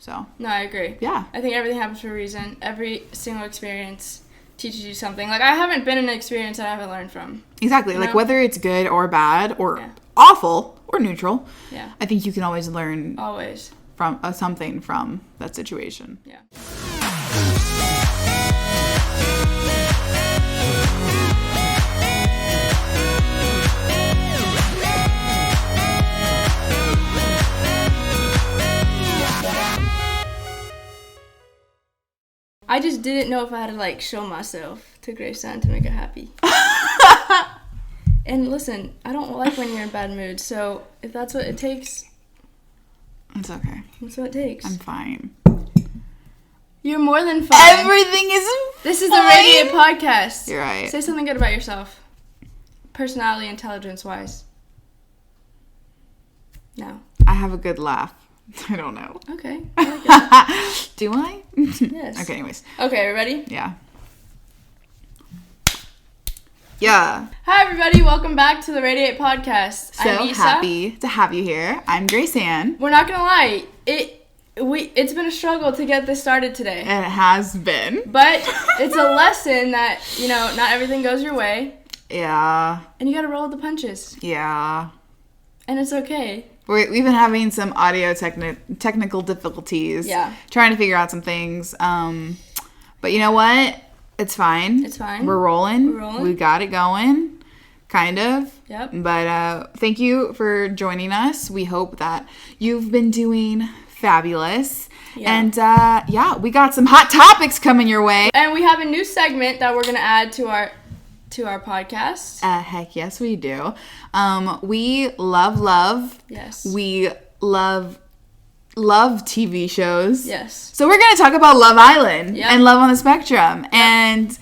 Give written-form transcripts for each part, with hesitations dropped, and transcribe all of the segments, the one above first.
So. No, I agree. Yeah. I think everything happens for a reason. Every single experience teaches you something. Like, I haven't been in an experience that I haven't learned from. Exactly. Like, whether it's good or bad or awful or neutral, I think you can always learn from something from that situation. Yeah. I just didn't know if I had to, like, show myself to Grayson to make her happy. And listen, I don't like when you're in bad mood, so if that's what it takes... It's okay. That's what it takes. I'm fine. You're more than fine. Everything is This is the Radiate Podcast. You're right. Say something good about yourself. Personality, intelligence-wise. No. I have a good laugh. I don't know. Okay. I like it. Do I? Yes. Okay, anyways. Okay, ready? Yeah. Yeah. Hi, everybody. Welcome back to the Radiate Podcast. So I'm Isa. happy to have you here. I'm Grace Ann. We're not gonna lie. It's been a struggle to get this started today. It has been. But it's a lesson that, you know, not everything goes your way. Yeah. And you gotta roll with the punches. Yeah. And it's okay. We've been having some audio technical difficulties. Yeah. Trying to figure out some things. But you know what? It's fine. It's fine. We're rolling. We got it going. Kind of. Yep. But thank you for joining us. We hope that you've been doing fabulous. Yeah. And we got some hot topics coming your way. And we have a new segment that we're going to add to our podcast. Heck yes, we do. We love. Yes. We love TV shows. Yes. So we're going to talk about Love Island and Love on the Spectrum. Yep. And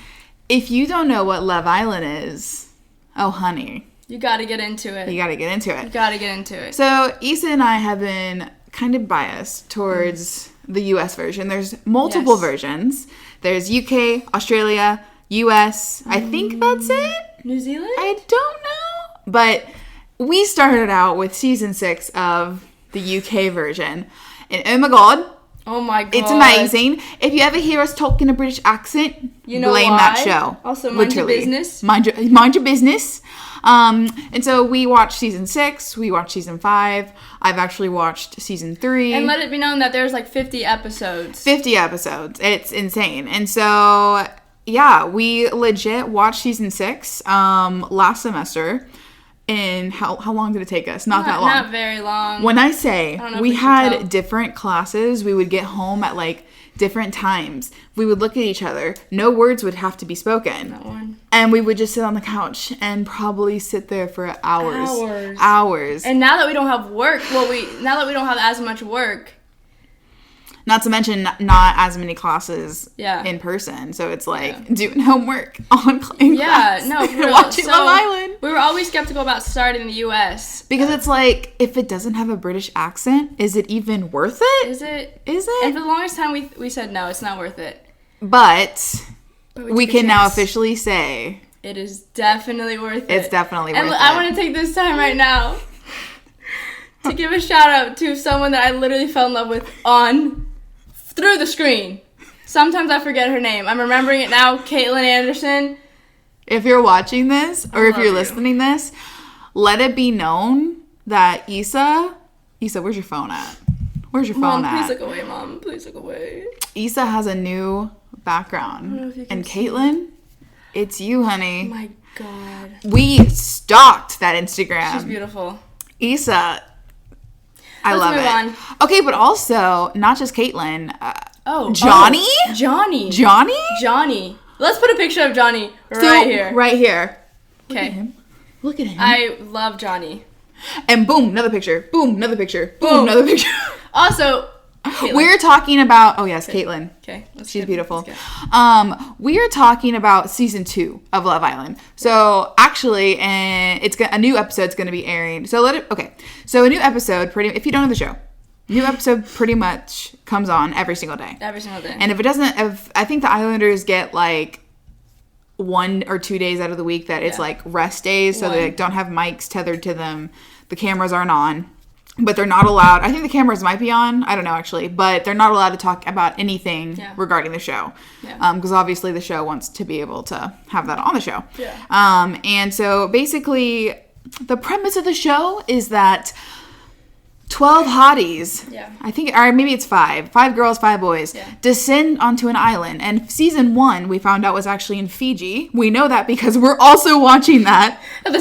if you don't know what Love Island is, oh, honey. You got to get into it. You got to get into it. So Issa and I have been kind of biased towards the U.S. version. There's multiple versions. There's UK, Australia, U.S. I think that's it. New Zealand? I don't know. But we started out with season 6 of the UK version. And oh my god. It's amazing. If you ever hear us talking a British accent, you know blame why. that show. Also, mind your business. Mind your business. And so we watched season 6. We watched season 5. I've actually watched season 3. And let it be known that there's like 50 episodes. 50 episodes. It's insane. And so, yeah, we legit watched season 6 last semester. And how long did it take us? Not that long. Not very long. When I say we had different classes, we would get home at like different times. We would look at each other. No words would have to be spoken. Not one. And we would just sit on the couch and probably sit there for hours. And now that we don't have work, now that we don't have as much work. Not to mention not as many classes in person. So it's like doing homework in class. No, for real. Watching Love Island. We were always skeptical about starting in the U.S. Because it's like, if it doesn't have a British accent, is it even worth it? Is it? And for the longest time, we said no, it's not worth it. But we can now officially say... It is definitely worth it. It's definitely worth it. And I want to take this time right now to give a shout out to someone that I literally fell in love with through the screen. Sometimes I forget her name. I'm remembering it now. Caitlin Anderson. If you're watching this, or if you're listening this, let it be known that Issa, where's your phone at? Where's your phone at? Mom, please look away, Mom. Please look away. Issa has a new background. And Caitlin, it's you, honey. Oh my god. We stalked that Instagram. She's beautiful. Issa, I love it. On. Okay, but also, not just Caitlin. Johnny? Johnny. Let's put a picture of Johnny right here. Right here. Okay. Look at him. I love Johnny. And boom, another picture. Boom, another picture. Boom, another picture. Also, Caitlin. We're talking about... Oh, yes, Caitlin. Okay. She's beautiful. We are talking about season 2 of Love Island. So, actually, a new episode's going to be airing. So, So, a new episode, if you don't know the show, new episode pretty much comes on every single day. And if it doesn't... I think the Islanders get, like, 1 or 2 days out of the week that it's, like, rest days. So, they don't have mics tethered to them. The cameras aren't on. but they're not allowed. I think the cameras might be on. I don't know, actually. But they're not allowed to talk about anything regarding the show. Because obviously the show wants to be able to have that on the show. And so basically the premise of the show is that 12 hotties, I think, or maybe it's 5 girls, 5 boys, descend onto an island. And season 1, we found out, was actually in Fiji. We know that because we're also watching that. At the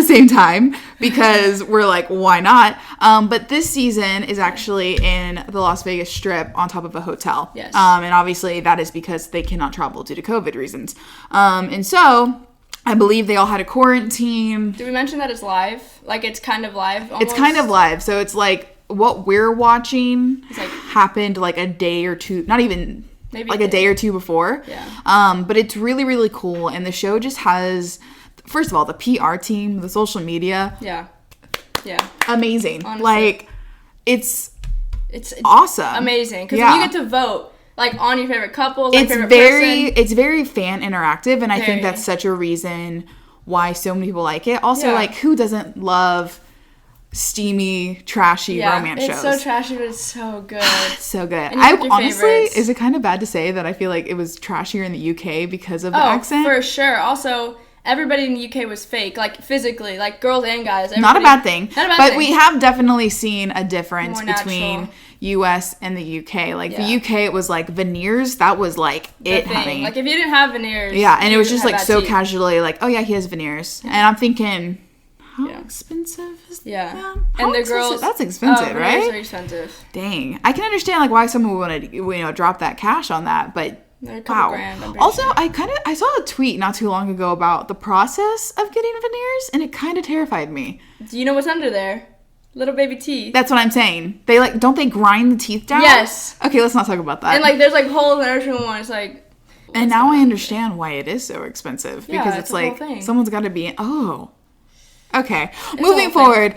same time. Because we're like, why not? But this season is actually in the Las Vegas Strip on top of a hotel. Yes. And obviously that is because they cannot travel due to COVID reasons. And so I believe they all had a quarantine. Did we mention that it's live? Like, it's kind of live almost? It's kind of live. So it's like what we're watching happened like a day or two, not even maybe like a day or two before. But it's really, really cool. And the show just has, first of all, the PR team, the social media. Amazing. Honestly. Like, it's awesome. Amazing. Because you get to vote. Like, on your favorite couple, like favorite person. It's very fan interactive, and I think that's such a reason why so many people like it. Also, like, who doesn't love steamy, trashy romance shows? It's so trashy, but it's so good. So good. I honestly, is it kind of bad to say that I feel like it was trashier in the UK because of the accent? For sure. Also, everybody in the UK was fake, like, physically, like, girls and guys. Not a bad thing. But we have definitely seen a difference between US and the UK. Like, the UK, it was like veneers. That was like it, honey. Like, if you didn't have veneers, and it was just like so casually, like, oh yeah, he has veneers, and I'm thinking, how expensive is that? And the girls, that's expensive, right? Veneers are expensive. Dang, I can understand like why someone would want to drop that cash on that, but. Wow. Also, I saw a tweet not too long ago about the process of getting veneers, and it kind of terrified me. Do you know what's under there? Little baby teeth. That's what I'm saying. They don't they grind the teeth down? Yes. Okay, let's not talk about that. And like there's like holes in every single one. It's like. And now I understand why it is so expensive, because it's like someone's got to be in. Oh. Okay, moving forward.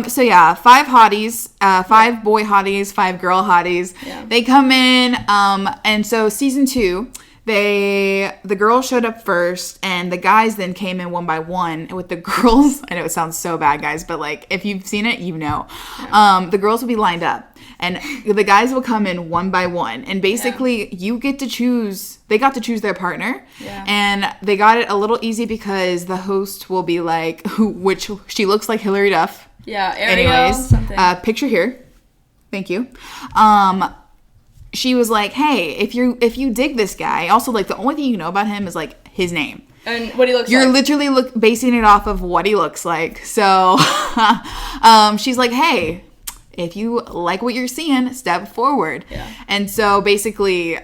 So yeah, 5 hotties, 5 boy hotties, 5 girl hotties. They come in, and so season 2, the girls showed up first, and the guys then came in one by one. With the girls, I know it sounds so bad, guys, but like if you've seen it, you know. The girls will be lined up, and the guys will come in one by one, and basically you get to choose. They got to choose their partner, and they got it a little easy because the host will be like, which she looks like Hilary Duff. Yeah, Ariel. Anyways, picture here. Thank you. She was like, hey, if you dig this guy, also like the only thing you know about him is like his name. And what he looks like. You're literally basing it off of what he looks like. So she's like, hey, if you like what you're seeing, step forward. And so basically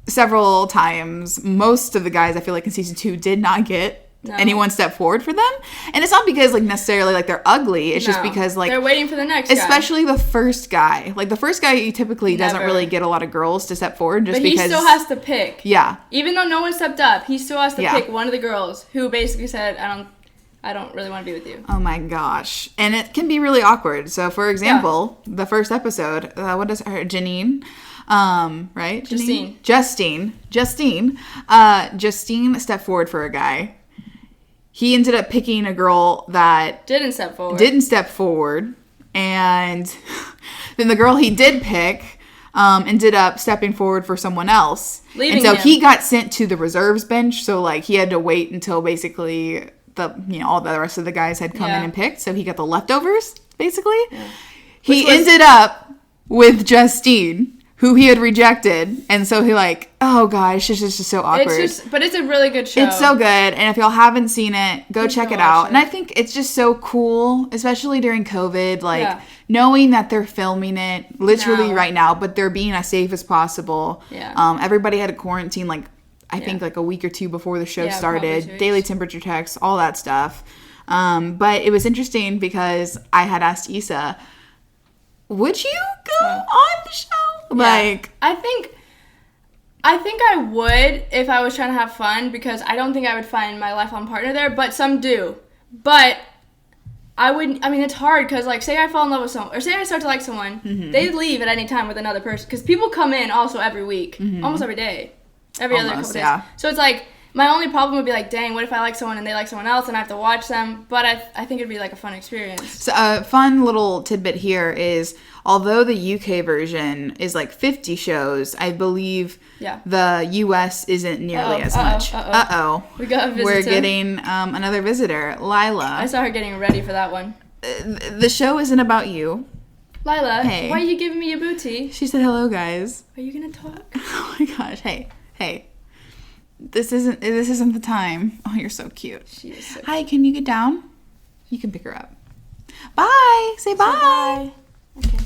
several times, most of the guys I feel like in season 2 did not get anyone step forward for them. And it's not because like necessarily like they're ugly. It's just because like they're waiting for the next especially the first guy. Like the first guy typically doesn't really get a lot of girls to step forward just because he still has to pick. Yeah. Even though no one stepped up, he still has to pick one of the girls who basically said, I don't really want to be with you. Oh my gosh. And it can be really awkward. So for example, the first episode, what is her? Janine. Right? Justine stepped forward for a guy. He ended up picking a girl that didn't step forward. And then the girl he did pick ended up stepping forward for someone else. Leaving him. He got sent to the reserves bench. So like he had to wait until basically all the rest of the guys had come in and picked. So he got the leftovers, basically. Yeah. He ended up with Justine, who he had rejected, and so he like, oh gosh, it's just so awkward. But it's a really good show. It's so good, and if y'all haven't seen it, go check it out. And I think it's just so cool, especially during COVID, like knowing that they're filming it literally right now, but they're being as safe as possible. Yeah. Everybody had a quarantine, like I think like a week or 2 before the show started. Daily temperature checks, all that stuff. But it was interesting because I had asked Issa, would you go on the show? Like, I think I would if I was trying to have fun, because I don't think I would find my lifelong partner there, but some do. But I wouldn't. I mean, it's hard because, like, say I fall in love with someone, or say I start to like someone, they leave at any time with another person, because people come in also every week, almost every day, every other couple days. So it's like My only problem would be like, dang, what if I like someone and they like someone else and I have to watch them? But I think it'd be like a fun experience. So a fun little tidbit here is, although the UK version is like 50 shows, I believe the US isn't nearly as much. We got a visitor. We're getting another visitor, Lila. I saw her getting ready for that one. The show isn't about you. Lila, hey. Why are you giving me a booty? She said hello, guys. Are you gonna talk? Oh my gosh, hey. This isn't the time. Oh, you're so cute. She is so cute. Hi, can you get down? You can pick her up. Bye. Say bye.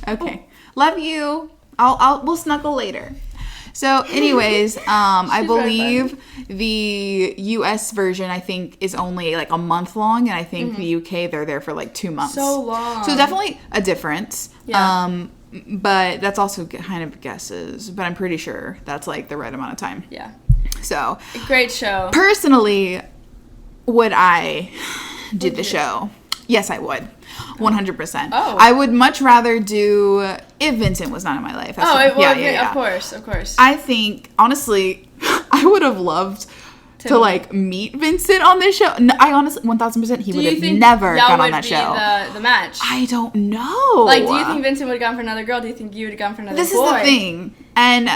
Okay. Love you. We'll snuggle later. So, anyways, I believe the US version, I think, is only like a month long, and I think the UK, they're there for like 2 months. So long. So definitely a difference. Yeah. But that's also kind of guesses. But I'm pretty sure that's like the right amount of time. Yeah. So. Great show. Personally, would I do the show? Yes, I would. 100%. Oh. I would much rather do if Vincent was not in my life. Of course. I think, honestly, I would have loved to like meet Vincent on this show. No, I honestly, 1000%, he would have never gone on that show. The match? I don't know. Like, do you think Vincent would have gone for another girl? Do you think you would have gone for another boy? This is the thing. And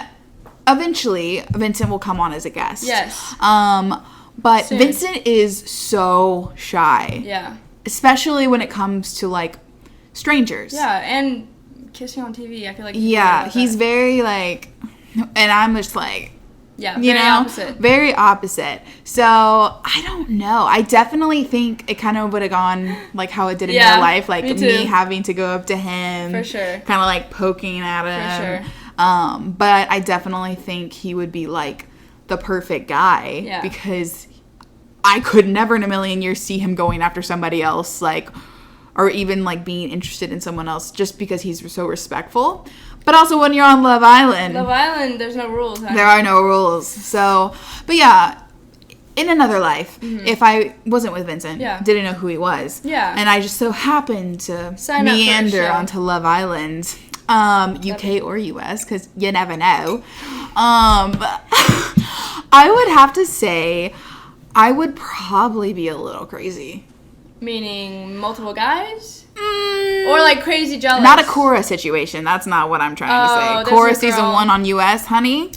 eventually, Vincent will come on as a guest. Yes. But Soon. Vincent is so shy. Yeah. Especially when it comes to, like, strangers. Yeah, and kissing on TV, I feel like... He's very, like... And I'm just, like... Yeah, very opposite. Very opposite. So, I don't know. I definitely think it kind of would have gone, like, how it did in your life. Like, me having to go up to him. For sure. Kind of, like, poking at him. For sure. But I definitely think he would be, like, the perfect guy. Yeah. Because... I could never in a million years see him going after somebody else, like, or even, like, being interested in someone else just because he's so respectful. But also when you're on Love Island. There's no rules, huh? There are no rules. So, but yeah, in another life, if I wasn't with Vincent, didn't know who he was, and I just so happened to meander onto Love Island, UK or US, because you never know, I would have to say... I would probably be a little crazy. Meaning multiple guys? Or like crazy jealous? Not a Cora situation. That's not what I'm trying to say. Cora season 1 on US, honey.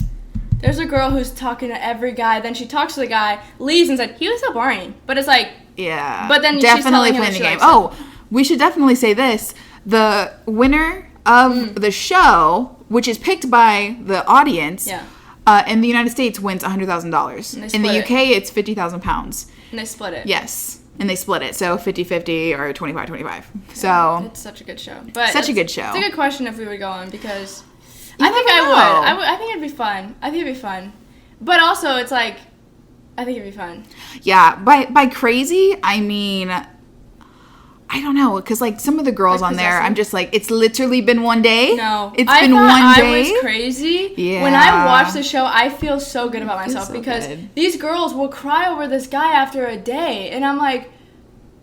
There's a girl who's talking to every guy. Then she talks to the guy, leaves and said, he was so boring. But it's like... Yeah. But then definitely she's playing the game. Oh, we should definitely say this. The winner of the show, which is picked by the audience... Yeah. In the United States, wins $100,000. In the UK, it's 50,000 pounds. And they split it. Yes. And they split it. So 50-50 or 25-25. So. It's such a good show. But such a good show. It's a good question if we would go on because I think I would. I think it'd be fun. But also, it's like, I think it'd be fun. Yeah. By crazy, I mean... I don't know, because, like, some of the girls on there, I'm just like, it's literally been one day. No. It's been one day. I was crazy. Yeah. When I watch the show, I feel so good about myself because these girls will cry over this guy after a day. And I'm like,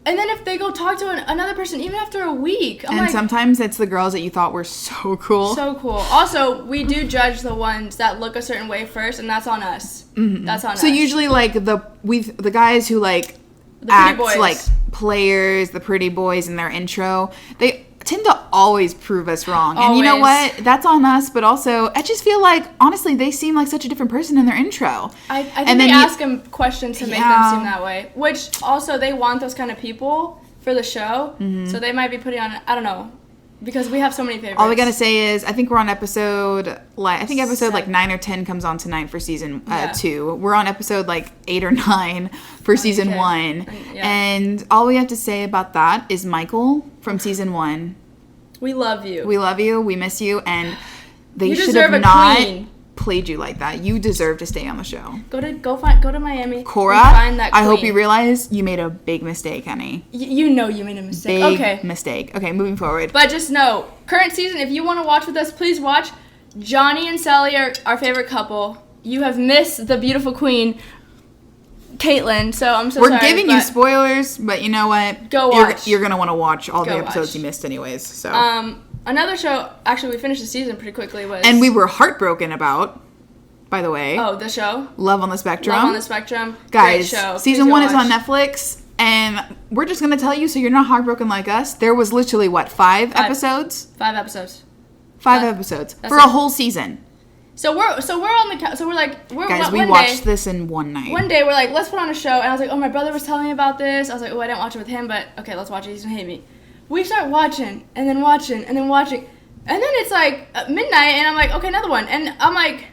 and then if they go talk to another person, even after a week. And sometimes it's the girls that you thought were so cool. So cool. Also, we do judge the ones that look a certain way first, and that's on us. Mm-hmm. That's on us. So usually, like, the guys who, like, act like players, the pretty boys in their intro, they tend to always prove us wrong. And you know what? That's on us, but also I just feel like honestly they seem like such a different person in their intro. I think they ask them questions to make them seem that way. Which also they want those kind of people for the show. Mm-hmm. So they might be putting on I don't know. Because we have so many favorites. All we gotta say is, I think we're on episode 9 or 10 comes on tonight for season 2. We're on episode 8 or 9 for season 1. And all we have to say about that is Michael from season 1. We love you. We love you. We miss you. And they should deserve have a not queen. Played you like that. You deserve to stay on the show. Go to Miami. Cora, find that queen. I hope you realize you made a big mistake, honey. You know you made a mistake. Big mistake. Okay, moving forward. But just know, current season, if you want to watch with us, please watch. Johnny and Sally are our favorite couple. You have missed the beautiful queen, Caitlyn. So I'm so sorry. We're giving you spoilers, but you know what? Go watch. You're gonna want to watch all the episodes you missed, anyways. So. Another show, actually, we finished the season pretty quickly, was... And we were heartbroken about, by the way. Oh, the show? Love on the Spectrum. Love on the Spectrum. Guys, Great show. season 1 is on Netflix. And we're just going to tell you so you're not heartbroken like us. There was literally, what, 5 episodes? 5 episodes. 5 episodes. For a whole season. So we're on the so we're like guys, we watched this in one night. One day we're like, let's put on a show, and I was like, oh, my brother was telling me about this. I was like, oh, I didn't watch it with him, but okay, let's watch it. He's gonna hate me. We start watching and then watching and then watching, and then it's like midnight, and I'm like, okay, another one, and I'm like,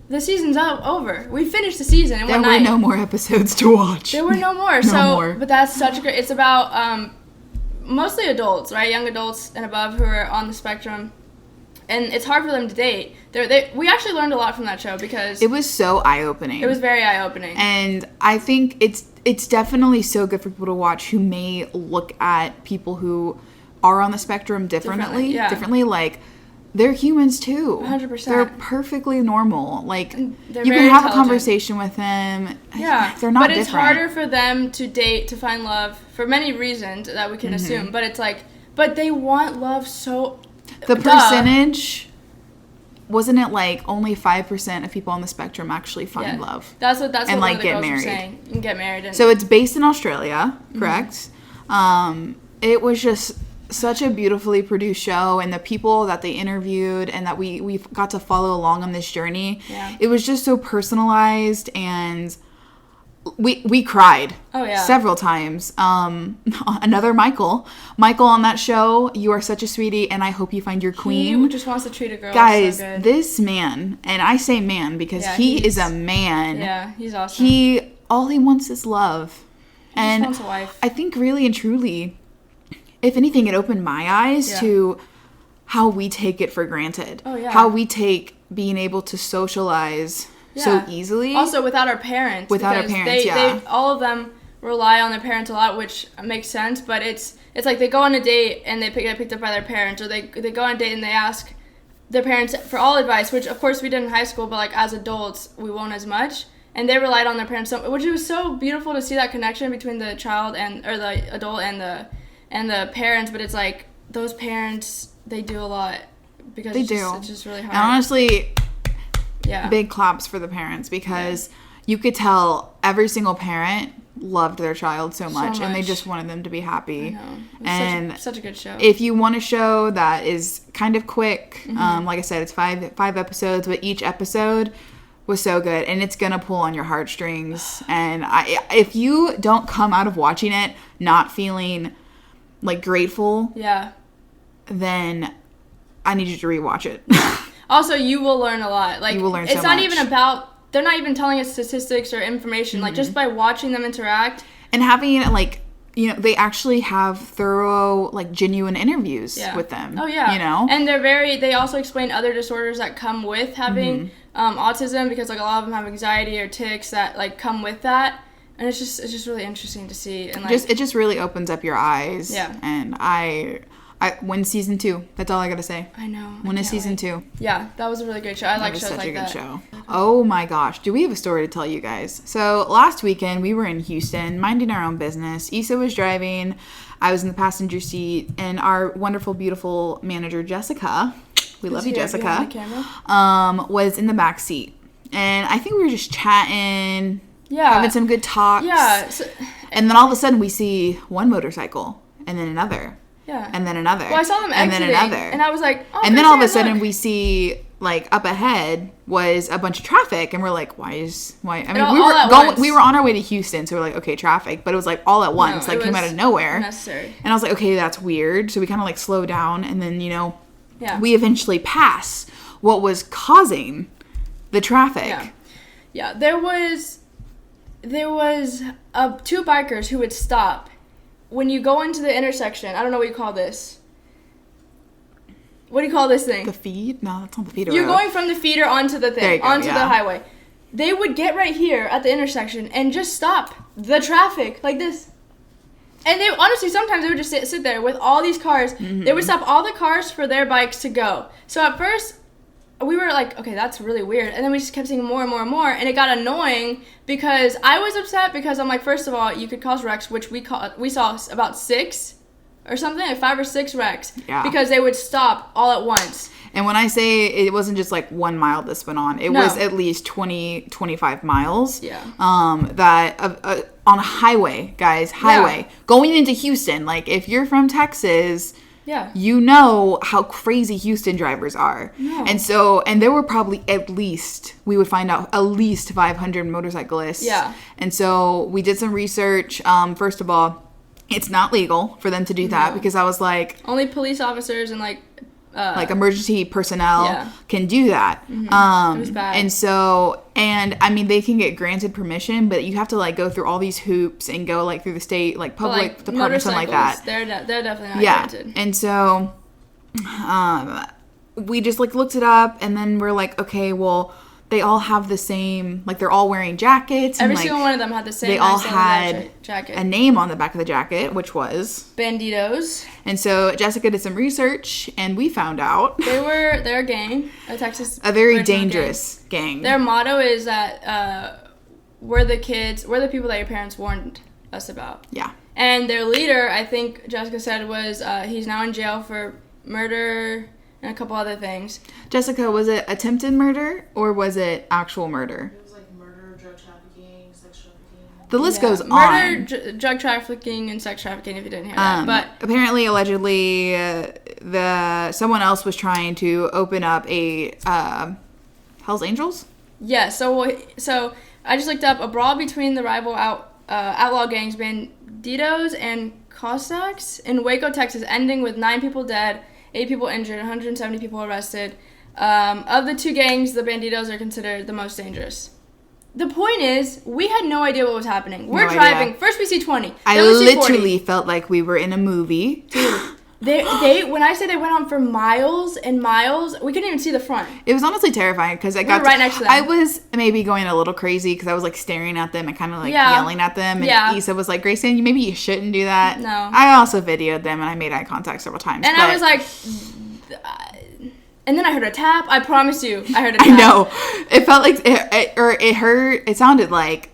the season's over. We finished the season in one night. There were no more episodes to watch. There were no more. But that's such a great. It's about mostly adults, right? Young adults and above who are on the spectrum. And it's hard for them to date. We actually learned a lot from that show because... It was so eye-opening. It was very eye-opening. And I think it's definitely so good for people to watch who may look at people who are on the spectrum differently. Differently, like, they're humans too. 100%. They're perfectly normal. Like, you can have a conversation with them. Yeah. They're not different. But it's harder for them to date, to find love, for many reasons that we can assume. But it's like... But they want love so... The percentage, wasn't it like only 5% of people on the spectrum actually find love? That's what and like one of the get married. Were saying. You can get married. And... So it's based in Australia, correct? It was just such a beautifully produced show, and the people that they interviewed and that we got to follow along on this journey. Yeah. It was just so personalized, and we cried several times. Another Michael on that show. You are such a sweetie, and I hope you find your queen. He just wants to treat a girl. Guys, so good. this man, and I say man because he is a man. Yeah, he's awesome. All he wants is love. He just wants a wife. I think really and truly, if anything, it opened my eyes to how we take it for granted. Oh yeah. How we take being able to socialize so easily. Also, without our parents. They all of them rely on their parents a lot, which makes sense. But it's like they go on a date and they get picked up by their parents, or they go on a date and they ask their parents for all advice, which of course we did in high school, but like as adults we won't as much. And they relied on their parents, which was so beautiful to see that connection between the child or the adult and the parents. But it's like those parents, they do a lot because it's just really hard. And honestly. Yeah. Big claps for the parents because you could tell every single parent loved their child so much and they just wanted them to be happy. I know. And such a good show. If you want a show that is kind of quick, like I said, it's five episodes, but each episode was so good and it's gonna pull on your heartstrings. And if you don't come out of watching it not feeling like grateful, then I need you to rewatch it. Also, you will learn a lot. Like, you will learn it's not even about, they're not even telling us statistics or information. Like, just by watching them interact. And having, like, they actually have thorough, like, genuine interviews with them. Oh, yeah. And they also explain other disorders that come with having autism, because, like, a lot of them have anxiety or tics that, like, come with that. And it's just really interesting to see. And, like, it just really opens up your eyes. Yeah. And when season 2, that's all I gotta say. I know. When is season 2? Yeah, that was a really great show. I like shows like that. That was such a good show. Oh my gosh, do we have a story to tell you guys? So last weekend we were in Houston, minding our own business. Issa was driving, I was in the passenger seat, and our wonderful, beautiful manager Jessica, we love you, Jessica, was in the back seat, and I think we were just chatting, having some good talks. Yeah. And then all of a sudden we see one motorcycle, and then another. Yeah. And then another. Well, I saw them exiting, and then another. And I was like, oh, and then all of a sudden we see, like, up ahead was a bunch of traffic, and we're like, why? I mean, we were on our way to Houston, so we're like, okay, traffic, but it was like all at once, like came out of nowhere. Unnecessary. And I was like, okay, that's weird. So we kind of like slow down, and then we eventually pass what was causing the traffic. Yeah. There was two bikers who would stop. When you go into the intersection, I don't know what you call this. What do you call this thing? The feed? No, that's not the feeder. You're going from the feeder onto the thing, onto the highway. They would get right here at the intersection and just stop the traffic like this. And they honestly, sometimes they would just sit there with all these cars. Mm-hmm. They would stop all the cars for their bikes to go. So at first, we were like, okay, that's really weird. And then we just kept seeing more and more and more. And it got annoying because I was upset because I'm like, first of all, you could cause wrecks, which we saw about 6 or something, like 5 or 6 wrecks. Yeah. Because they would stop all at once. And when I say it wasn't just like 1 mile this went on, it was at least 20, 25 miles. Yeah. That on a highway, guys, going into Houston. Like if you're from Texas, you know how crazy Houston drivers are. No. And there were probably we would find out at least 500 motorcyclists. Yeah. And so we did some research. First of all, it's not legal for them to do that because I was like, only police officers and like emergency personnel can do that. Mm-hmm. It was bad. And I mean, they can get granted permission, but you have to like go through all these hoops and go like through the state, like public department, something like that. They're definitely not granted. And so, we just like looked it up and then we're like, okay, well, they all have the same, like they're all wearing jackets. Every and, single one of them had the same. They all had jacket. a name on the back of the jacket, which was Banditos. And so Jessica did some research, and we found out they're a gang, a very dangerous gang. Their motto is that we're the people that your parents warned us about. Yeah. And their leader, I think Jessica said, was he's now in jail for murder and a couple other things. Jessica, was it attempted murder or was it actual murder? It was like murder, drug trafficking, sex trafficking. The list goes on. Murder, drug trafficking, and sex trafficking, if you didn't hear that. But apparently, allegedly, someone else was trying to open up a Hell's Angels? Yeah, so I just looked up a brawl between the rival outlaw gangs Banditos and Cossacks in Waco, Texas, ending with 9 people dead, 8 people injured, 170 people arrested. Of the 2 gangs, the Banditos are considered the most dangerous. The point is, we had no idea what was happening. We're driving. First we see 20. I literally felt like we were in a movie. Dude, they when I say they went on for miles and miles, we couldn't even see the front. It was honestly terrifying because I got right next to them. I was maybe going a little crazy because I was like staring at them and kind of like yelling at them. And Issa was like, Grayson, maybe you shouldn't do that. No. I also videoed them and I made eye contact several times. And I was like, and then I heard a tap. I promise you, I heard a tap. I know. It felt like it sounded like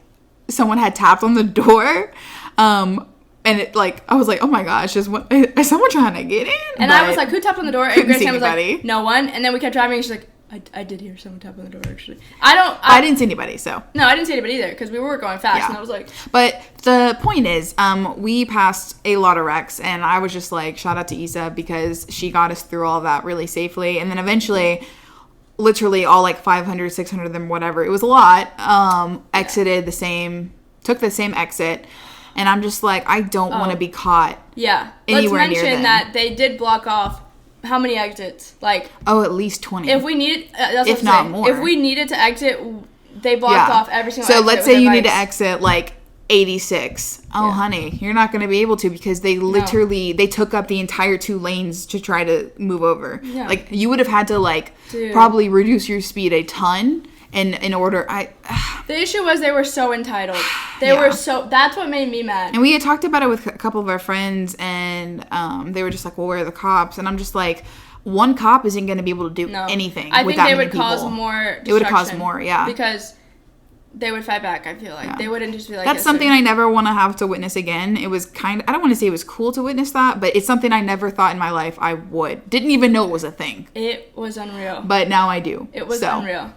someone had tapped on the door. And it I was like, oh my gosh, is someone trying to get in? And I was like, who tapped on the door? And Grace was anybody. like, no one. And then we kept driving and she's like, I did hear someone tap on the door actually. I didn't see anybody, so. No, I didn't see anybody either because we were going fast and I was like. But the point is, we passed a lot of wrecks and I was just like, shout out to Issa because she got us through all that really safely. And then eventually, literally all like 500, 600 of them, whatever, it was a lot, took the same exit. And I'm just like, I don't want to be caught anywhere near them. Let's mention that they did block off how many exits? At least 20. If we needed, if not more. If we needed to exit, they blocked off every single exit. So let's say you need to exit 86. Oh, honey, you're not going to be able to because they literally, they took up the entire 2 lanes to try to move over. Yeah. You would have had to probably reduce your speed a ton. In order, the issue was they were so entitled. That's what made me mad. And we had talked about it with a couple of our friends, and they were just like, well, where are the cops? And I'm just like, one cop isn't going to be able to do anything. I think they would cause more destruction. It would cause more, because they would fight back, I feel like. They wouldn't just be like that's something I never want to have to witness again. It was I don't want to say it was cool to witness that, but it's something I never thought in my life I would. Didn't even know it was a thing. It was unreal. But now I do. It was unreal.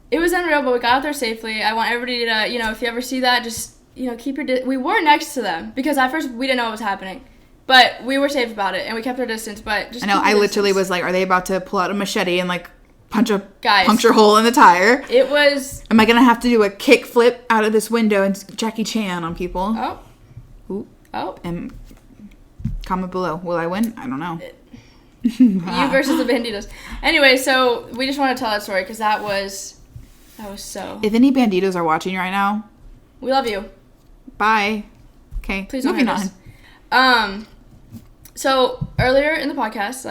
It was unreal, but we got out there safely. I want everybody to, if you ever see that, just, keep your we were next to them because at first we didn't know what was happening. But we were safe about it, and we kept our distance, but just I know, I literally was like, are they about to pull out a machete and, punch a puncture hole in the tire? It was... Am I going to have to do a kick flip out of this window and Jackie Chan on people? Oh. Ooh. Oh. And comment below. Will I win? I don't know. You versus the Banditos. Anyway, so we just want to tell that story because that was so... If any Banditos are watching right now... We love you. Bye. Okay, please don't moving on. So, earlier in the podcast,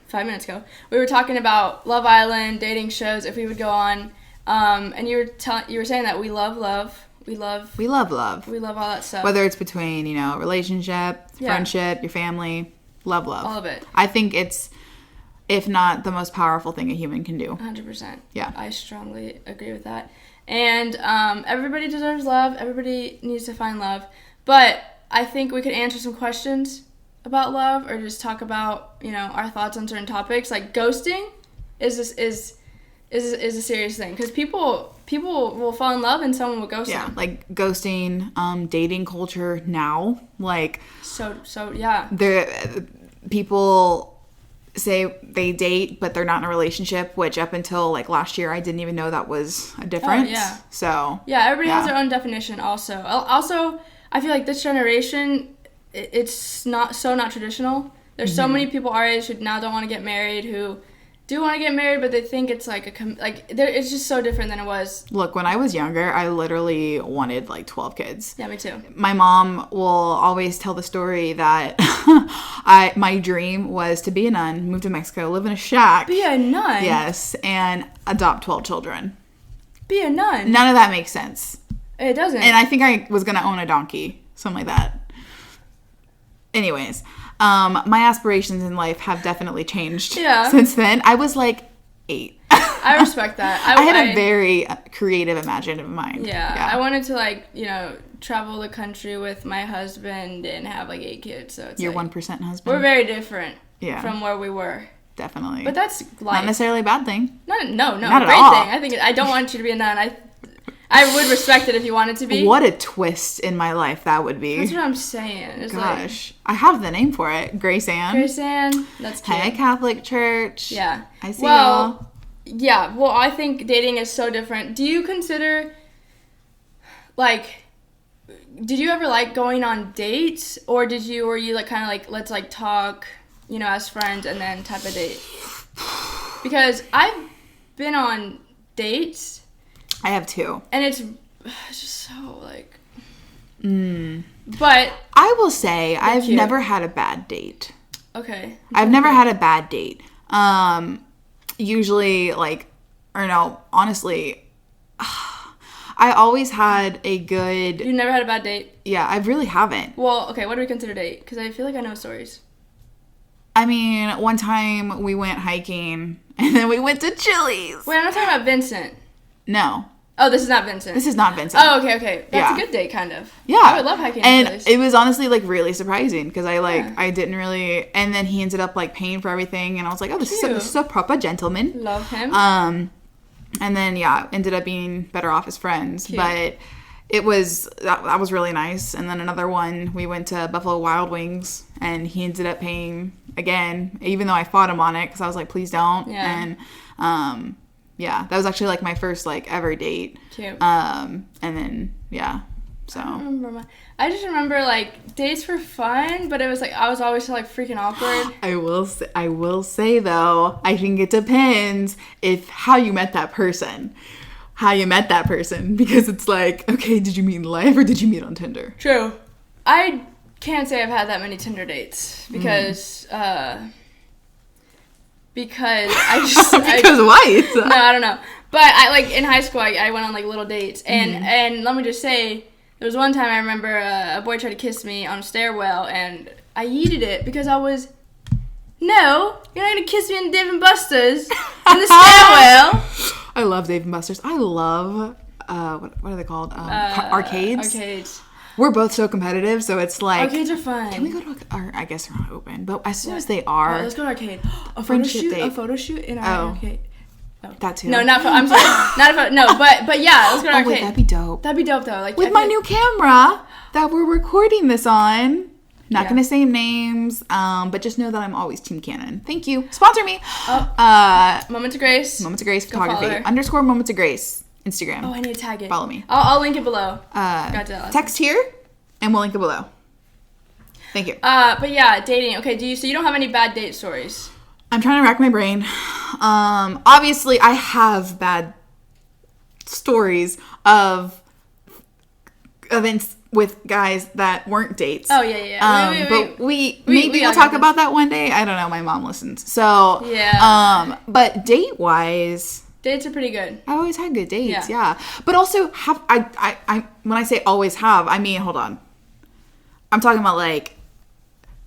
5 minutes ago, we were talking about Love Island, dating shows, if we would go on. And you were saying that we love love. We love love. We love all that stuff. Whether it's between, relationship, friendship, your family. Love. All of it. I think it's... if not the most powerful thing a human can do. 100%. Yeah. I strongly agree with that. And everybody deserves love. Everybody needs to find love. But I think we could answer some questions about love or just talk about, our thoughts on certain topics. Like ghosting is a serious thing because people will fall in love and someone will ghost Yeah, them. like ghosting, dating culture now. Like, So yeah. People say they date, but they're not in a relationship, which up until like last year, I didn't even know that was a difference. Oh, yeah. So yeah, everybody has their own definition. Also, I feel like this generation, it's not traditional. There's so many people our age who now don't want to get married, who do want to get married, but they think it's like it's just so different than it was. Look, when I was younger, I literally wanted like 12 kids. Yeah, me too. My mom will always tell the story that my dream was to be a nun, move to Mexico, live in a shack. Be a nun? Yes, and adopt 12 children. Be a nun? None of that makes sense. It doesn't. And I think I was going to own a donkey, something like that. Anyways, my aspirations in life have definitely changed since then. I was like 8. I respect that. I had a very creative, imaginative mind. Yeah. I wanted to travel the country with my husband and have 8 kids. So it's Your 1% husband. We're very different from where we were. Definitely. But that's life. Not necessarily a bad thing. No, not great at all. thing. I don't want you to be a nun. I would respect it if you wanted to be. What a twist in my life that would be. That's what I'm saying. It's Gosh. I have the name for it. Grace Ann. Grace Ann. That's cute. Hey, Catholic Church. Yeah. I see y'all. Yeah. Well, I think dating is so different. Do you consider, did you ever going on dates? Or were you let's talk, as friends and then type of date? Because I've been on dates. I have 2. And it's just so But I will say I've cute. never had a bad date. Okay. I've never had a bad date. Usually honestly, I always had a good... You never had a bad date? Yeah, I really haven't. Well, okay, what do we consider date? Because I feel like I know stories. I mean, one time we went hiking and then we went to Chili's. Wait, I'm not talking about Vincent. No. Oh, this is not Vincent. This is not Vincent. Oh, okay. That's a good date, kind of. Yeah. I would love hiking and Chili's. It was honestly really surprising because I didn't really, and then he ended up paying for everything and I was like, oh, this is a proper gentleman. Love him. And then ended up being better off as friends. Cute. But it was that was really nice. And then another one, we went to Buffalo Wild Wings and he ended up paying again, even though I fought him on it because I was like, please don't. Yeah. And that was actually my first ever date. Cute. And then so I just remember dates were fun, but it was I was always so freaking awkward. I will say though, I think it depends how you met that person. Because it's okay, did you meet in life or did you meet on Tinder? True. I can't say I've had that many Tinder dates because I just because why? No, I don't know. But I in high school I went on little dates and let me just say there was one time I remember a boy tried to kiss me on a stairwell and I yeeted it because I was no, you're not gonna kiss me in Dave and Buster's in the stairwell. I love Dave and Buster's. I love what are they called? Arcades. Arcades. We're both so competitive, so it's arcades are fun. Can we go to I guess they're not open, but as soon as they are, let's go to arcade. A friendship photo shoot in our arcade. No. That too. No, I'm sorry, not a photo. No, but yeah, let's go to arcade. Wait, that'd be dope. That'd be dope though. With my new camera that we're recording this on. Not gonna say names, but just know that I'm always Team Canon. Thank you. Sponsor me. Moments of Grace. Moments of Grace Go follow Photography. her. _ Moments of Grace. Instagram. Oh, I need to tag it. Follow me. I'll link it below. Text here, and we'll link it below. Thank you. But yeah, dating. Okay, so you don't have any bad date stories? I'm trying to rack my brain. Obviously, I have bad stories of events with guys that weren't dates. Oh, yeah. But we'll talk about that one day. I don't know. My mom listens. So, yeah. But date-wise... Dates are pretty good. I've always had good dates, yeah. But also, I when I say always have, I mean, hold on. I'm talking about,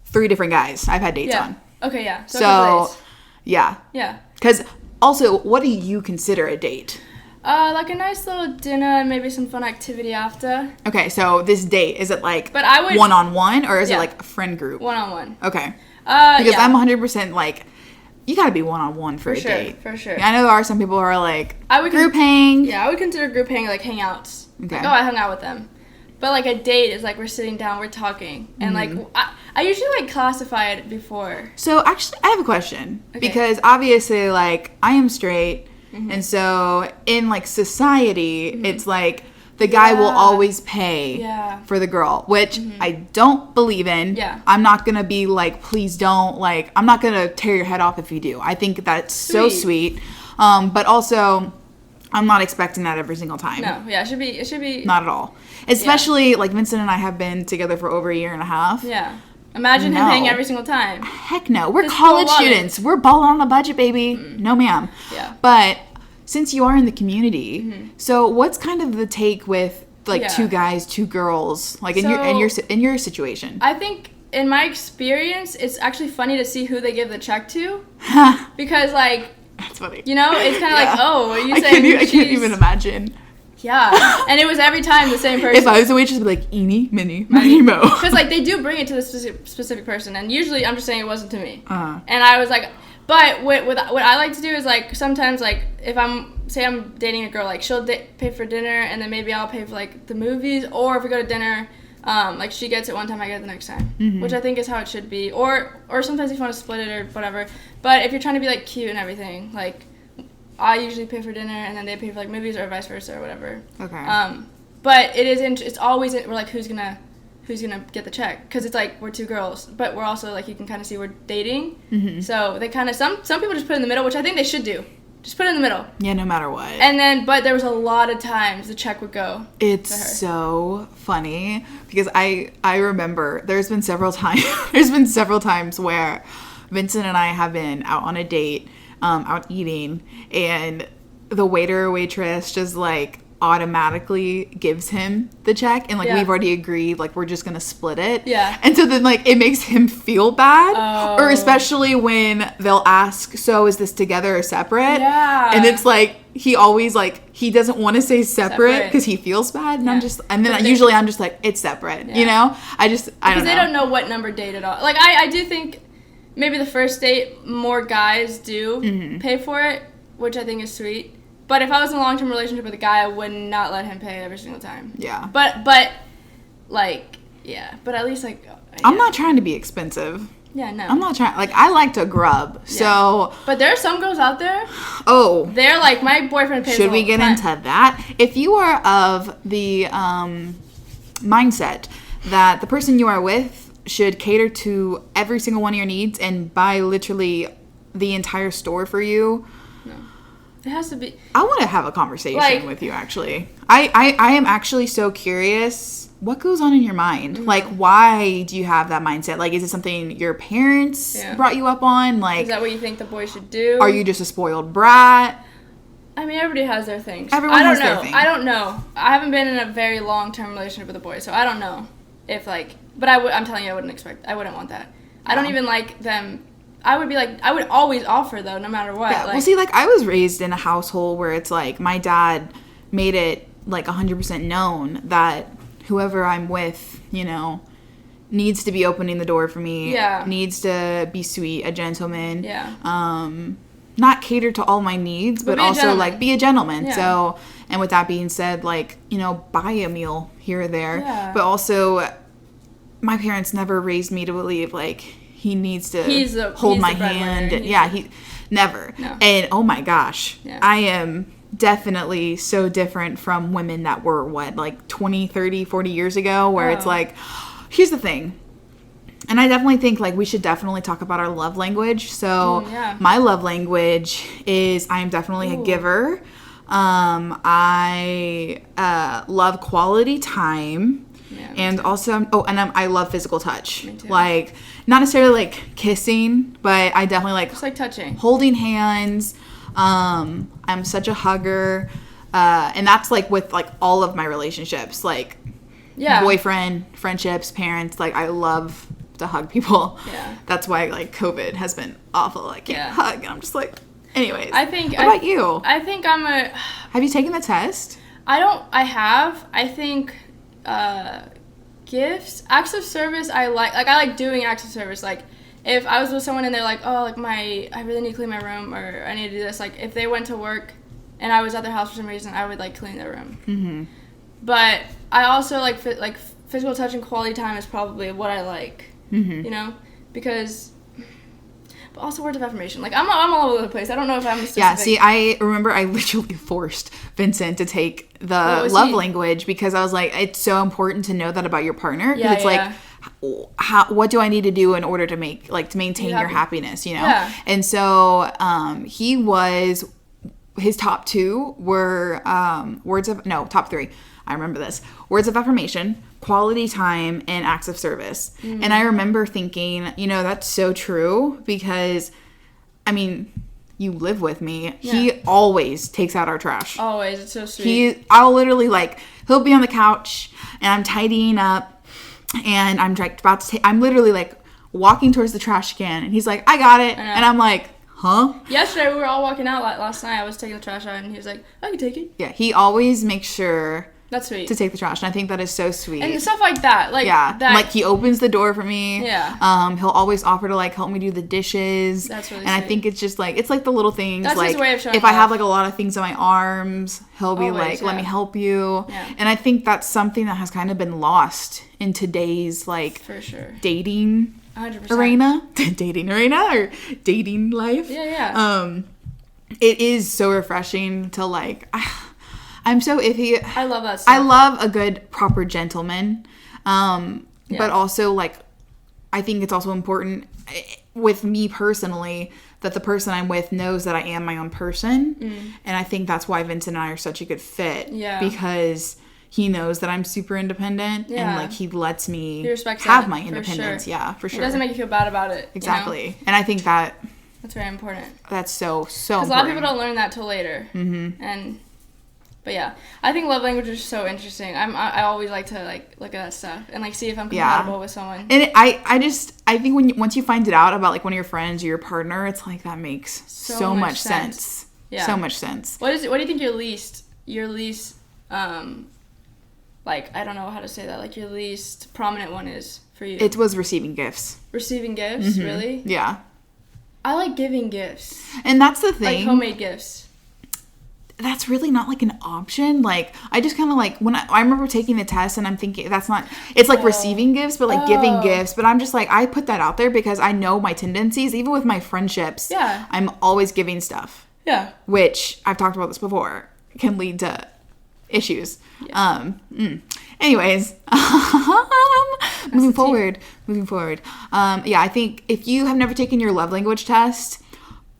3 different guys I've had dates on. Okay, yeah. So yeah. Yeah. Because also, what do you consider a date? Like a nice little dinner and maybe some fun activity after. Okay, so this date, is it like But I would one-on-one or is it Yeah. like a friend group? one-on-one. Okay. Because yeah. I'm 100% like, you gotta be one-on-one for a sure, date. for sure. I know there are some people who are like, I would group hang. Yeah, I would consider group hang like hangouts. Okay. Like, oh, I hung out with them. But like a date is like we're sitting down, we're talking, and like I usually like classify it before. So actually, I have a question. Okay. Because obviously, like, I am straight. And so in like society, it's like the guy will always pay for the girl, which I don't believe in. Yeah. I'm not going to be like, please don't. Like, I'm not going to tear your head off if you do. I think that's so sweet. But also, I'm not expecting that every single time. No, yeah, it should be Not at all. Especially, like, Vincent and I have been together for over a year and a half. Yeah. Imagine him paying every single time. Heck no. We're His college full wallet. students. We're balling on a budget, baby. No, ma'am. Yeah. But since you are in the community, so what's kind of the take with, like, Yeah. 2 guys, 2 girls, like, in your situation? I think in my experience, it's actually funny to see who they give the check to because like That's funny. you know it's kind of like, oh, are you I saying can't even imagine. Yeah, and it was every time the same person. If I was a waitress, I'd be like, eeny, miny, miny, mo. Because like they do bring it to the specific person, and usually I'm just saying it wasn't to me. Uh-huh. And I was like, but what I like to do is like sometimes like if I'm dating a girl, like she'll pay for dinner, and then maybe I'll pay for like the movies, or if we go to dinner, like she gets it one time, I get it the next time, which I think is how it should be. Or sometimes if you want to split it or whatever. But if you're trying to be like cute and everything, like I usually pay for dinner, and then they pay for like movies or vice versa or whatever. Okay. But it's always we're like who's gonna get the check, because it's like we're 2 girls, but we're also like you can kind of see we're dating. So they kind of some people just put it in the middle, which I think they should do. Just put it in the middle. Yeah, no matter what. And then, but there was a lot of times the check would go. It's to her. so funny because I remember there's been several times where Vincent and I have been out on a date, out eating, and the waiter or waitress just like automatically gives him the check, and like we've already agreed like we're just gonna split it. Yeah. And so then like it makes him feel bad. Oh. Or especially when they'll ask, so is this together or separate? Yeah. And it's like he always like he doesn't want to say separate because he feels bad, and I'm just I'm just like it's separate. You know? I don't know. Because they don't know what number date at all. Like I do think maybe the first date more guys do pay for it, which I think is sweet. But if I was in a long-term relationship with a guy, I would not let him pay every single time. Yeah. But like, yeah. But at least, like... I'm not trying to be expensive. Yeah, no. I'm not trying... Like, I like to grub, so... But there are some girls out there... Oh. They're like, my boyfriend pays Should we get into that? If you are of the mindset that the person you are with should cater to every single one of your needs and buy literally the entire store for you... It has to be... I want to have a conversation with you, actually. I am actually so curious. What goes on in your mind? Like, why do you have that mindset? Like, is it something your parents brought you up on? Like, is that what you think the boy should do? Are you just a spoiled brat? I mean, everybody has their things. Everyone has their thing. I don't know. I haven't been in a very long-term relationship with a boy, so I don't know if, like... But I'm telling you, I wouldn't want that. I don't even like them... I would be like, I would always offer, though, no matter what. Yeah, well, see, like, I was raised in a household where it's, like, my dad made it, like, 100% known that whoever I'm with, you know, needs to be opening the door for me. Yeah. Needs to be sweet, a gentleman. Yeah. Not cater to all my needs, but also, like, be a gentleman. Yeah. So, and with that being said, like, you know, buy a meal here or there. Yeah. But also, my parents never raised me to believe, like... He needs to hold my hand. He never. No. And oh my gosh, I am definitely so different from women that were like 20, 30, 40 years ago, where it's like, here's the thing. And I definitely think like we should definitely talk about our love language. So my love language is I am definitely a giver. I love quality time. Yeah, and also, I love physical touch. Like, not necessarily like kissing, but I definitely like just like touching, holding hands. I'm such a hugger, and that's like with like all of my relationships, like boyfriend, friendships, parents. Like, I love to hug people. Yeah, that's why like COVID has been awful. I can't hug, and I'm just like. Anyways, I think. What about you? I think I'm a. Have you taken the test? I have. I think gifts, acts of service. I like doing acts of service. Like if I was with someone and they're like, oh, like I really need to clean my room, or I need to do this. Like if they went to work and I was at their house for some reason, I would like clean their room. Mm-hmm. But I also like physical touch and quality time is probably what I like. Mm-hmm. You know, because. But also words of affirmation. Like I'm all over the place. I don't know if I'm specific. Yeah. See, I remember I literally forced Vincent to take the love language because I was like, it's so important to know that about your partner. Because it's like, what do I need to do in order to maintain your happiness? You know. Yeah. And so his top two were top three. I remember this. Words of affirmation, quality time, and acts of service. Mm-hmm. And I remember thinking, that's so true because, I mean, you live with me. Yeah. He always takes out our trash. Always. It's so sweet. I'll literally, he'll be on the couch and I'm tidying up and I'm about to I'm literally, walking towards the trash can and he's like, I got it. And I'm like, huh? Yesterday, we were all walking out last night. I was taking the trash out and he was like, I can take it. Yeah, he always makes sure... That's sweet. To take the trash. And I think that is so sweet. And stuff like that. He opens the door for me. Yeah. He'll always offer to help me do the dishes. That's really sweet. And I think it's just it's the little things. That's his way of showing if I have a lot of things on my arms, he'll be let me help you. Yeah. And I think that's something that has kind of been lost in today's for sure. dating 100%. arena. Dating arena or dating life. Yeah. It is so refreshing to I'm so iffy. I love that stuff. I love a good, proper gentleman. But also, I think it's also important with me personally that the person I'm with knows that I am my own person. Mm. And I think that's why Vincent and I are such a good fit. Yeah. Because he knows that I'm super independent. Yeah. And, he lets me have my independence. Sure. Yeah, for sure. It doesn't make you feel bad about it. Exactly. And I think that's very important. That's so important. Because a lot of people don't learn that till later. Mm-hmm. But yeah, I think love language is so interesting. I always like to look at that stuff and see if I'm compatible with someone. And I think once you find it out about one of your friends or your partner, it's that makes so much sense. Yeah. So much sense. What do you think your least I don't know how to say that, your least prominent one is for you? It was receiving gifts. Receiving gifts? Mm-hmm. Really? Yeah. I like giving gifts. And that's the thing. Homemade gifts. That's really not an option. I just kind of when I remember taking the test and I'm thinking that's not, it's receiving gifts, but giving gifts. But I'm just I put that out there because I know my tendencies, even with my friendships. Yeah. I'm always giving stuff. Yeah. Which I've talked about this before, can lead to issues. Yeah. Anyways, moving forward. Yeah, I think if you have never taken your love language test,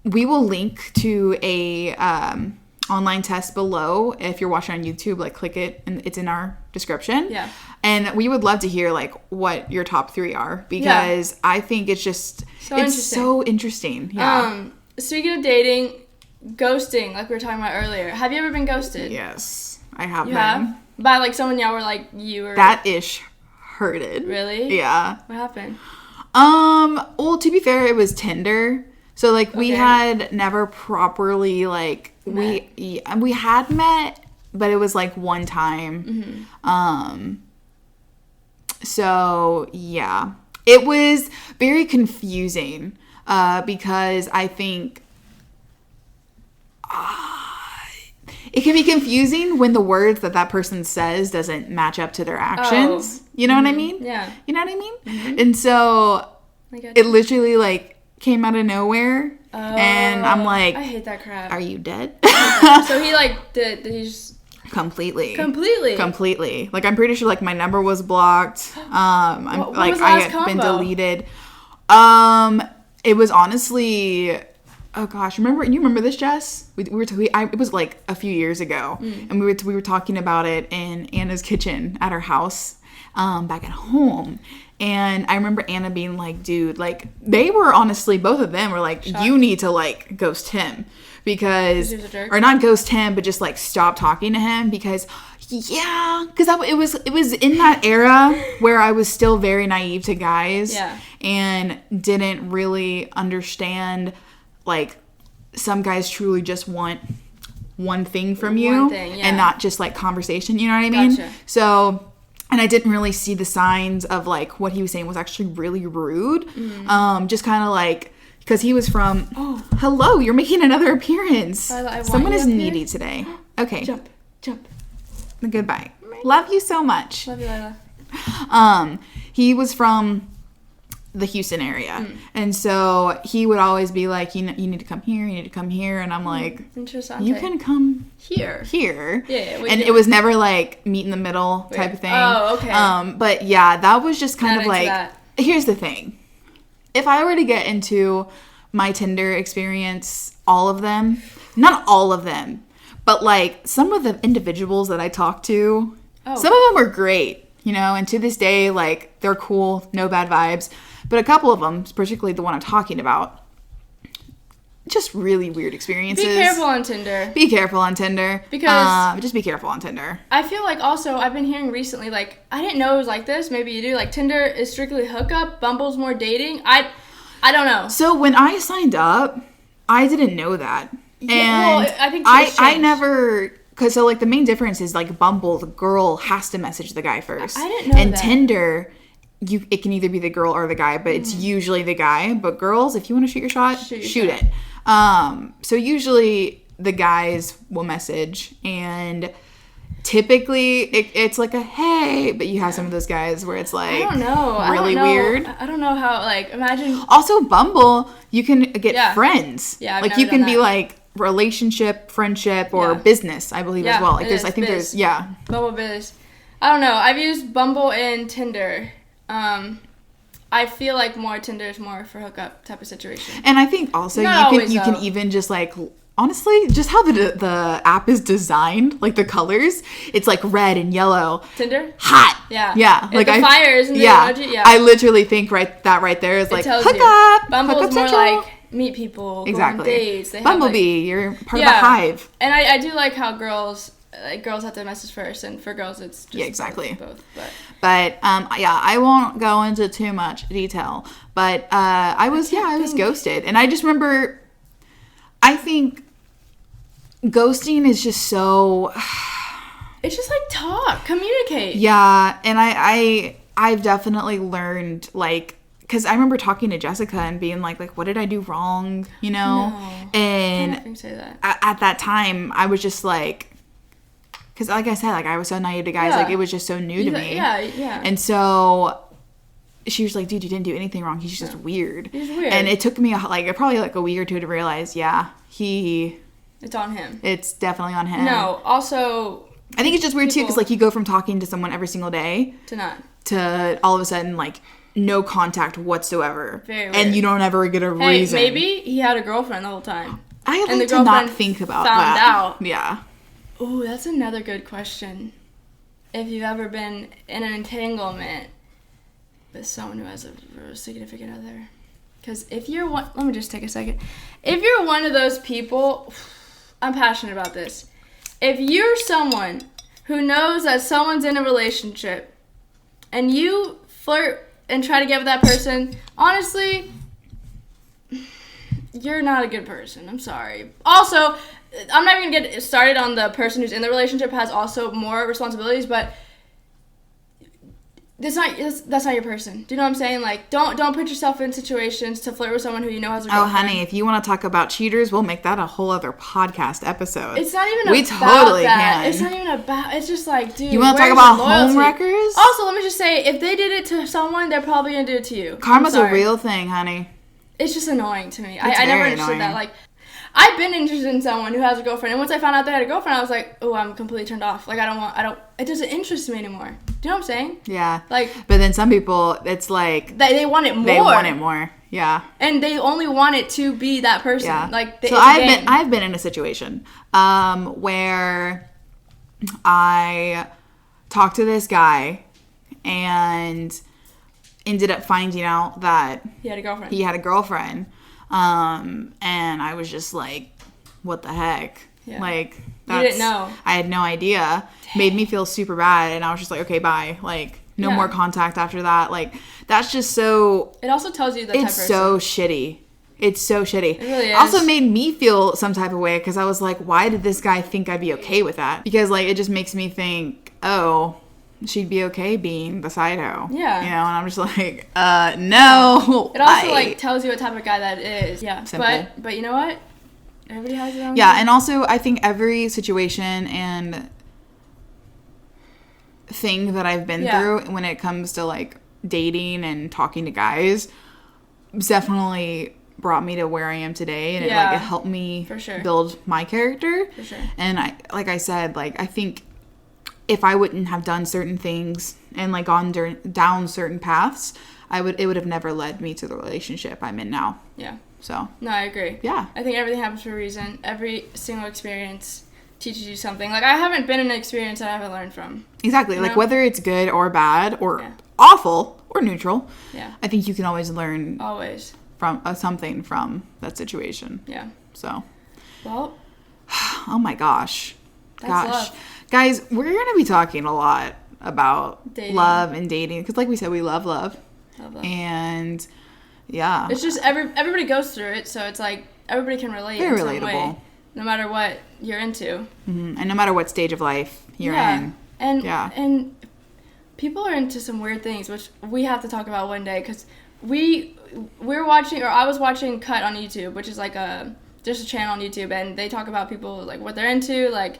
we will link to a, online test below. If you're watching on YouTube, click it and it's in our description. Yeah. And we would love to hear what your top 3 are because I think it's just so interesting. Yeah. Speaking of dating, ghosting, like we were talking about earlier. Have you ever been ghosted? Yes, I have you been. Have? By someone y'all were you were that ish hurted. Really? Yeah. What happened? Well, to be fair, it was Tinder. So we had never properly we had met, but it was one time. Mm-hmm. So yeah, it was very confusing because I think it can be confusing when the words that person says doesn't match up to their actions. You know what I mean? Yeah. You know what I mean? Mm-hmm. And so it literally came out of nowhere. Oh, and I'm I hate that crap. Are you dead? So he did he just completely. I'm pretty sure my number was blocked. What was the I last had been combo? deleted. It was honestly, oh gosh, you remember this, Jess? It was a few years ago, and we were talking about it in Anna's kitchen at her house, back at home. And I remember Anna being dude, they were honestly, both of them were shocked. You need to ghost him because, he was a jerk? or not ghost him, but just stop talking to him because it was in that era where I was still very naive to guys. Yeah. And didn't really understand some guys truly just want one thing from you One thing, yeah. and not just like conversation, you know what I mean? Gotcha. So, and I didn't really see the signs of like what he was saying was actually really rude. Just kind of like, because he was from, hello, you're making another appearance. I want Someone you is up here. needy today. Okay. Jump. Goodbye. Love you so much. Love you, Lila. He was from the Houston area. And so he would always be like, you need to come here, you need to come here. And I'm like, Interessante. you can come here. Yeah. what And you it was never like meet in the middle type of thing. Oh, okay. But yeah, that was just kind Not of into like, that. here's the thing. If I were to get into my Tinder experience, all of them, not all of them, but like some of the individuals that I talked to, some of them were great, you know, and to this day, like they're cool, no bad vibes. But a couple of them, particularly the one I'm talking about, just really weird experiences. Be careful on Tinder. Be careful on Tinder. Because just be careful on Tinder. I feel like also I've been hearing recently, like, I didn't know it was like this. Maybe you do. Like, Tinder is strictly hookup. Bumble's more dating. I don't know. So when I signed up, I didn't know that. And well, I think it's I changed. never, because so like the main difference is like Bumble, the girl has to message the guy first. I didn't know and that. Tinder, it can either be the girl or the guy, but it's usually the guy. But girls, if you want to shoot your shot, shoot it. So usually the guys will message, and typically it's like a hey, but you have some of those guys where it's like, I don't know. really weird. I don't know how, like, imagine. Also, Bumble, you can get friends. Yeah, I've like never you can done be that. like relationship, friendship, or Yeah. business, I believe, as well. Like it I is think biz. there's Bumble Biz. I don't know. I've used Bumble and Tinder. I feel like more Tinder is more for hookup type of situation. And I think also Not always, you can though. even just like, honestly, just how the app is designed, like the colors, it's like red and yellow. Tinder? Hot. Yeah. Yeah. Like the fires and the emoji. Yeah. I literally think right there is like tells hook you. up. Bumble's hook up more central. like meet people, Exactly. go on dates. They have, Bumblebee, you're part of the hive. And I do like how girls have to message first, and for girls it's just exactly. both. But I won't go into too much detail. But I was ghosted, and I just remember, I think ghosting is just so. It's just like communicate. Yeah, and I've definitely learned, like, because I remember talking to Jessica and being like, what did I do wrong, you know? No, and I don't think say that. at that time, I was just like, because like I said, like I was so naive to guys, like it was just so new to me. Yeah. And so she was like, dude, you didn't do anything wrong. He's just weird. He's weird. And it took me probably like a week or two to realize, it's on him. It's definitely on him. No, also I think it's just weird too, because like you go from talking to someone every single day to all of a sudden like no contact whatsoever. Very weird. And you don't ever get a reason. Maybe he had a girlfriend the whole time. I and like the to not girlfriend think about found that. out. Yeah. Ooh, that's another good question. If you've ever been in an entanglement with someone who has a significant other. Because if you're one... Let me just take a second. If you're one of those people... I'm passionate about this. If you're someone who knows that someone's in a relationship and you flirt and try to get with that person, honestly, you're not a good person. I'm sorry. Also, I'm not even going to get started on the person who's in the relationship has also more responsibilities, but that's not your person. Do you know what I'm saying? Like, don't put yourself in situations to flirt with someone who you know has a girlfriend. Oh, honey, if you want to talk about cheaters, we'll make that a whole other podcast episode. It's not even we about totally that. can. It's not even about... It's just like, dude, you want to talk where's about your loyalty? home wreckers? Also, let me just say, if they did it to someone, they're probably going to do it to you. Karma's I'm a sorry. real thing, honey. It's just annoying to me. It's I never very understood annoying. that. Like, I've been interested in someone who has a girlfriend, and once I found out they had a girlfriend, I was like, oh, I'm completely turned off. Like, it doesn't interest me anymore. Do you know what I'm saying? Yeah. Like, but then some people, it's like... They want it more. They want it more. Yeah. And they only want it to be that person. Yeah. Like, so I've been in a situation where I talked to this guy and ended up finding out that he had a girlfriend. And I was just like, what the heck? Yeah. Like, you didn't know. I had no idea. Dang. Made me feel super bad. And I was just like, okay, bye. Like, no more contact after that. Like, that's just so... It also tells you the type of person. It's so shitty. It's so shitty. It really is. Also made me feel some type of way because I was like, why did this guy think I'd be okay with that? Because like it just makes me think, oh, she'd be okay being the side hoe. Yeah. You know, and I'm just like, no. It also why? like tells you what type of guy that is. Yeah. Simple. But you know what? Everybody has their own. Yeah, and also I think every situation and thing that I've been through when it comes to like dating and talking to guys definitely brought me to where I am today, and it helped me for sure. build my character. For sure. And I said, I think if I wouldn't have done certain things and like gone down certain paths, it would have never led me to the relationship I'm in now. Yeah. So. No, I agree. Yeah. I think everything happens for a reason. Every single experience teaches you something. Like I haven't been in an experience that I haven't learned from. Exactly. You like know? whether it's good or bad or awful or neutral. Yeah. I think you can always learn Always. from something from that situation. Yeah. So. Well. Oh my gosh. That's love. Guys, we're going to be talking a lot about dating. Love and dating. Because like we said, we love love. Love love. And yeah. It's just everybody goes through it, so it's like everybody can relate. Very in some relatable. way, no matter what you're into. Mm-hmm. And no matter what stage of life you're in. And people are into some weird things, which we have to talk about one day, because I was watching Cut on YouTube, which is like just a channel on YouTube, and they talk about people, like what they're into, like,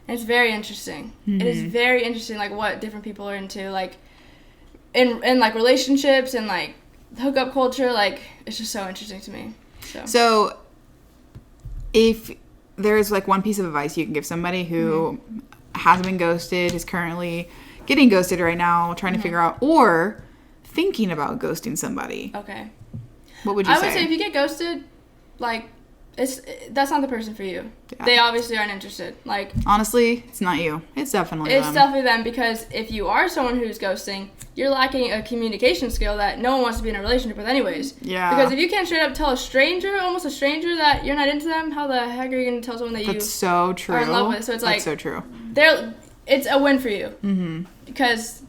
and it's very interesting. Mm-hmm. It is very interesting, like what different people are into, like in like relationships and like hookup culture. Like it's just so interesting to me. So if there's like one piece of advice you can give somebody who has been ghosted, is currently getting ghosted right now, trying to figure out, or thinking about ghosting somebody. Okay. What would you say? I would say if you get ghosted, like, that's not the person for you. Yeah. They obviously aren't interested. Like, honestly, it's not you. It's definitely them. It's definitely them, because if you are someone who's ghosting, you're lacking a communication skill that no one wants to be in a relationship with anyways. Yeah. Because if you can't straight up tell almost a stranger, that you're not into them, how the heck are you going to tell someone that That's so true. are in love with? So it's like, that's so true. It's a win for you. Mm-hmm. Because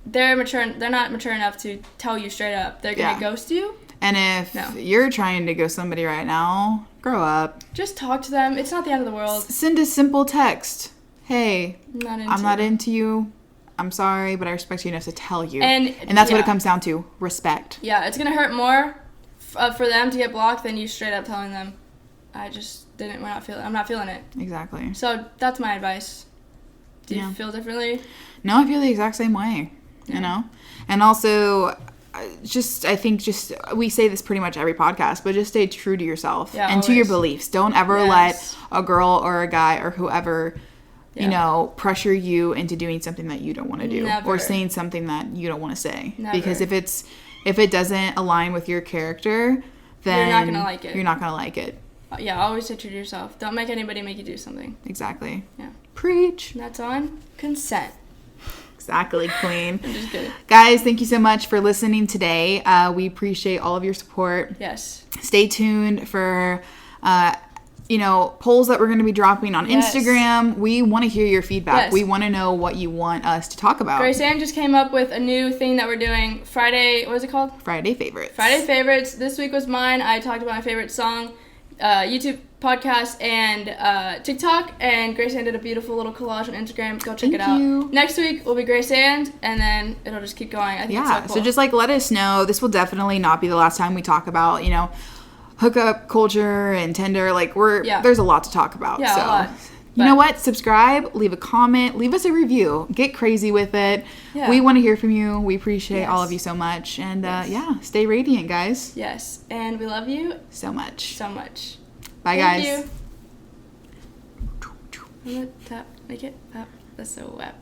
they're not mature enough to tell you straight up. They're going to ghost you. And if you're trying to ghost somebody right now, grow up. Just talk to them. It's not the end of the world. Send a simple text. Hey, I'm not into you. I'm sorry, but I respect you enough to tell you. And that's what it comes down to. Respect. Yeah, it's going to hurt more for them to get blocked than you straight up telling them, I'm not feeling it. Exactly. So that's my advice. Do you feel differently? No, I feel the exact same way, you know? And also, I think we say this pretty much every podcast, but just stay true to yourself and always. to your beliefs. Don't ever let a girl or a guy or whoever, you know, pressure you into doing something that you don't want to do. Never. Or saying something that you don't want to say. Never. Because if it doesn't align with your character, then you're not going to like it. You're not going to like it. Yeah, always stay true to yourself. Don't make anybody make you do something. Exactly. Yeah. Preach. And that's on consent. Exactly, queen. I'm just kidding. Guys, thank you so much for listening today. We appreciate all of your support. Yes. Stay tuned for, polls that we're going to be dropping on Instagram. We want to hear your feedback. Yes. We want to know what you want us to talk about. Grace Ann just came up with a new thing that we're doing. Friday, what is it called? Friday Favorites. Friday Favorites. This week was mine. I talked about my favorite song, YouTube, podcast, and TikTok. And Grace Ann did a beautiful little collage on Instagram. Go check it out. You. Next week will be Grace Ann, and then it'll just keep going. I think it's so cool. So just let us know. This will definitely not be the last time we talk about, hookup culture and Tinder. There's a lot to talk about. Yeah, so. a lot. You know what? Subscribe, leave a comment, leave us a review. Get crazy with it. Yeah. We want to hear from you. We appreciate all of you so much. And stay radiant, guys. Yes. And we love you so much. so much. Bye, guys. Thank you. I'm gonna make it up. That's so wet.